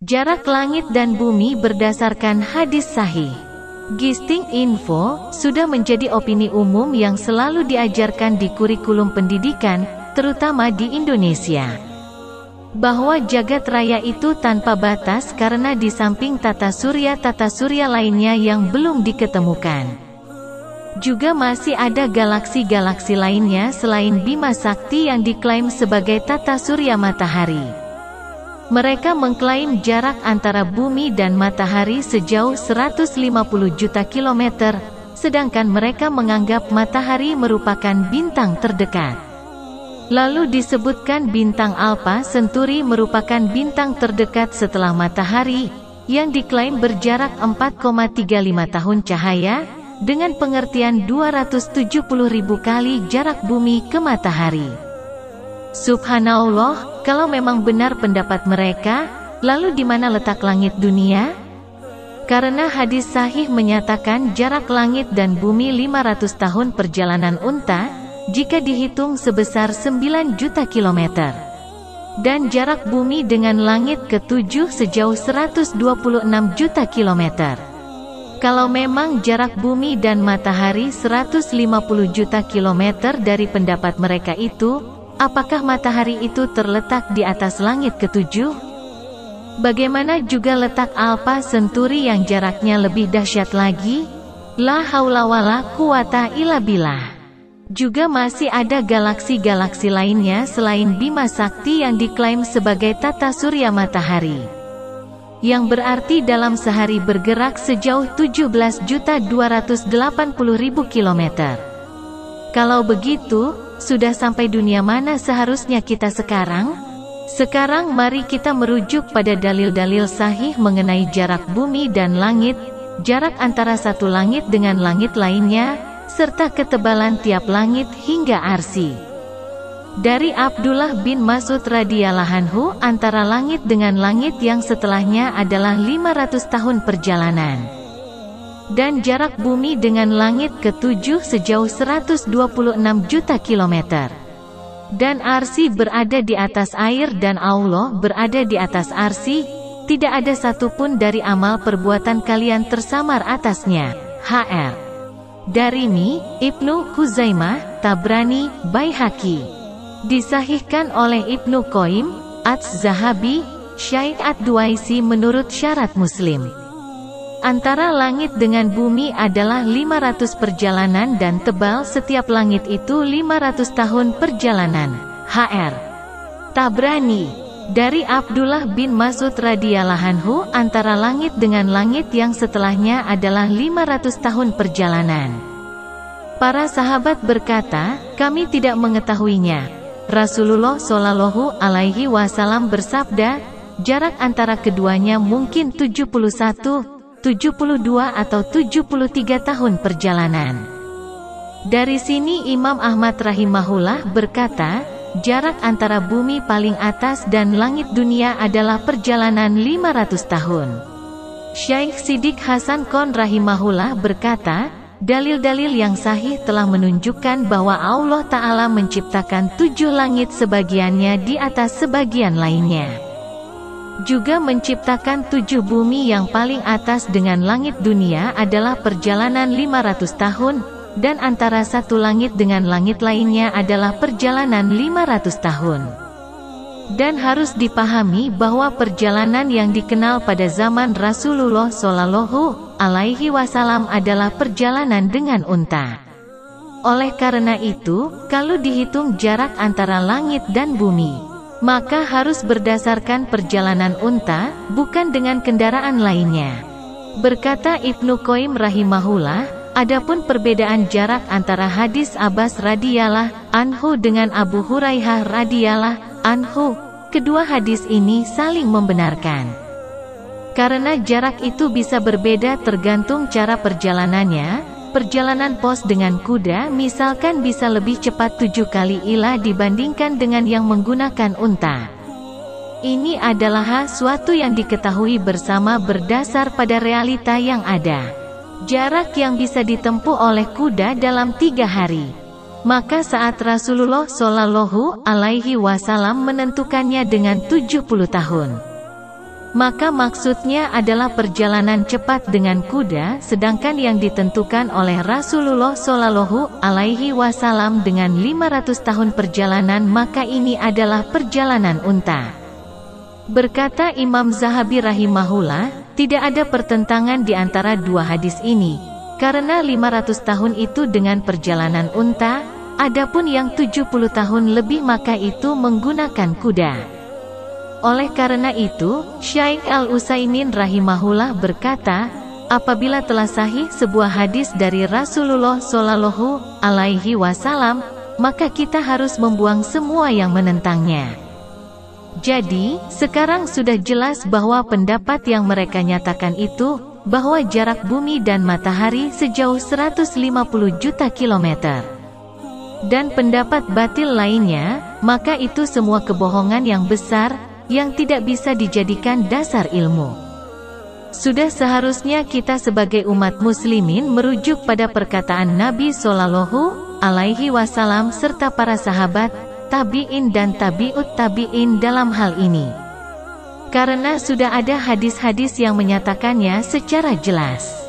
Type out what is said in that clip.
Jarak langit dan bumi berdasarkan hadis sahih. Gisting Info sudah menjadi opini umum yang selalu diajarkan di kurikulum pendidikan, terutama di Indonesia, bahwa jagat raya itu tanpa batas karena di samping tata surya lainnya yang belum diketemukan, juga masih ada galaksi-galaksi lainnya selain Bima Sakti yang diklaim sebagai tata surya matahari. Mereka mengklaim jarak antara bumi dan matahari sejauh 150 juta kilometer, sedangkan mereka menganggap matahari merupakan bintang terdekat. Lalu disebutkan bintang Alpha Centauri merupakan bintang terdekat setelah matahari, yang diklaim berjarak 4,35 tahun cahaya, dengan pengertian 270.000 kali jarak bumi ke matahari. Subhanallah, kalau memang benar pendapat mereka, lalu di mana letak langit dunia? Karena hadis sahih menyatakan jarak langit dan bumi 500 tahun perjalanan unta, jika dihitung sebesar 9 juta kilometer. Dan jarak bumi dengan langit ke-7 sejauh 126 juta kilometer. Kalau memang jarak bumi dan matahari 150 juta kilometer dari pendapat mereka itu, apakah matahari itu terletak di atas langit ke-7? Bagaimana juga letak Alpha Centauri yang jaraknya lebih dahsyat lagi? La haula wala quwata illa billah. Juga masih ada galaksi-galaksi lainnya selain Bima Sakti yang diklaim sebagai tata surya matahari, yang berarti dalam sehari bergerak sejauh 17.280.000 kilometer. Kalau begitu, sudah sampai dunia mana seharusnya kita sekarang? Sekarang mari kita merujuk pada dalil-dalil sahih mengenai jarak bumi dan langit, jarak antara satu langit dengan langit lainnya, serta ketebalan tiap langit hingga arsy. Dari Abdullah bin Mas'ud radhiyallahu anhu, antara langit dengan langit yang setelahnya adalah 500 tahun perjalanan. Dan jarak bumi dengan langit ke-7 sejauh 126 juta kilometer. Dan arsy berada di atas air dan Allah berada di atas arsy, tidak ada satupun dari amal perbuatan kalian tersamar atasnya. Hr. Darimi, Ibnu Khuzaimah, Tabrani, Baihaqi. Disahihkan oleh Ibnu Qayyim, Az-Zahabi, Syekh Ad-Duaisi menurut syarat Muslim. Antara langit dengan bumi adalah 500 perjalanan dan tebal setiap langit itu 500 tahun perjalanan. Hr. Tabrani. Dari Abdullah bin Mas'ud radhiyallahu anhu, antara langit dengan langit yang setelahnya adalah 500 tahun perjalanan. Para sahabat berkata, kami tidak mengetahuinya. Rasulullah Shallallahu alaihi wasallam bersabda, jarak antara keduanya mungkin 71, 72 atau 73 tahun perjalanan. Dari sini Imam Ahmad rahimahullah berkata, jarak antara bumi paling atas dan langit dunia adalah perjalanan 500 tahun. Syekh Siddiq Hasan Khan rahimahullah berkata, dalil-dalil yang sahih telah menunjukkan bahwa Allah Ta'ala menciptakan 7 langit sebagiannya di atas sebagian lainnya. Juga menciptakan 7 bumi yang paling atas dengan langit dunia adalah perjalanan 500 tahun, dan antara satu langit dengan langit lainnya adalah perjalanan 500 tahun. Dan harus dipahami bahwa perjalanan yang dikenal pada zaman Rasulullah Shallallahu alaihi wasallam adalah perjalanan dengan unta. Oleh karena itu, kalau dihitung jarak antara langit dan bumi, maka harus berdasarkan perjalanan unta, bukan dengan kendaraan lainnya. Berkata Ibnu Qayyim rahimahullah, adapun perbedaan jarak antara hadis Abbas radhiyallahu anhu dengan Abu Hurairah radhiyallahu anhu, kedua hadis ini saling membenarkan. Karena jarak itu bisa berbeda tergantung cara perjalanannya. Perjalanan pos dengan kuda misalkan bisa lebih cepat 7 kali ilah dibandingkan dengan yang menggunakan unta. Ini adalah sesuatu yang diketahui bersama berdasar pada realita yang ada. Jarak yang bisa ditempuh oleh kuda dalam 3 hari. Maka saat Rasulullah Shallallahu alaihi wasallam menentukannya dengan 70 tahun. maka maksudnya adalah perjalanan cepat dengan kuda, sedangkan yang ditentukan oleh Rasulullah Shallallahu Alaihi Wasallam dengan 500 tahun perjalanan, maka ini adalah perjalanan unta. Berkata Imam Zahabi rahimahullah, tidak ada pertentangan di antara dua hadis ini, karena 500 tahun itu dengan perjalanan unta, adapun yang 70 tahun lebih maka itu menggunakan kuda. Oleh karena itu, Syaikh Al-Utsaimin rahimahullah berkata, apabila telah sahih sebuah hadis dari Rasulullah Shallallahu Alaihi Wasallam, maka kita harus membuang semua yang menentangnya. Jadi, sekarang sudah jelas bahwa pendapat yang mereka nyatakan itu, bahwa jarak bumi dan matahari sejauh 150 juta kilometer. Dan pendapat batil lainnya, maka itu semua kebohongan yang besar, yang tidak bisa dijadikan dasar ilmu. Sudah seharusnya kita sebagai umat muslimin merujuk pada perkataan Nabi Shallallahu Alaihi Wasallam serta para sahabat, tabi'in dan tabi'ut tabi'in dalam hal ini. Karena sudah ada hadis-hadis yang menyatakannya secara jelas.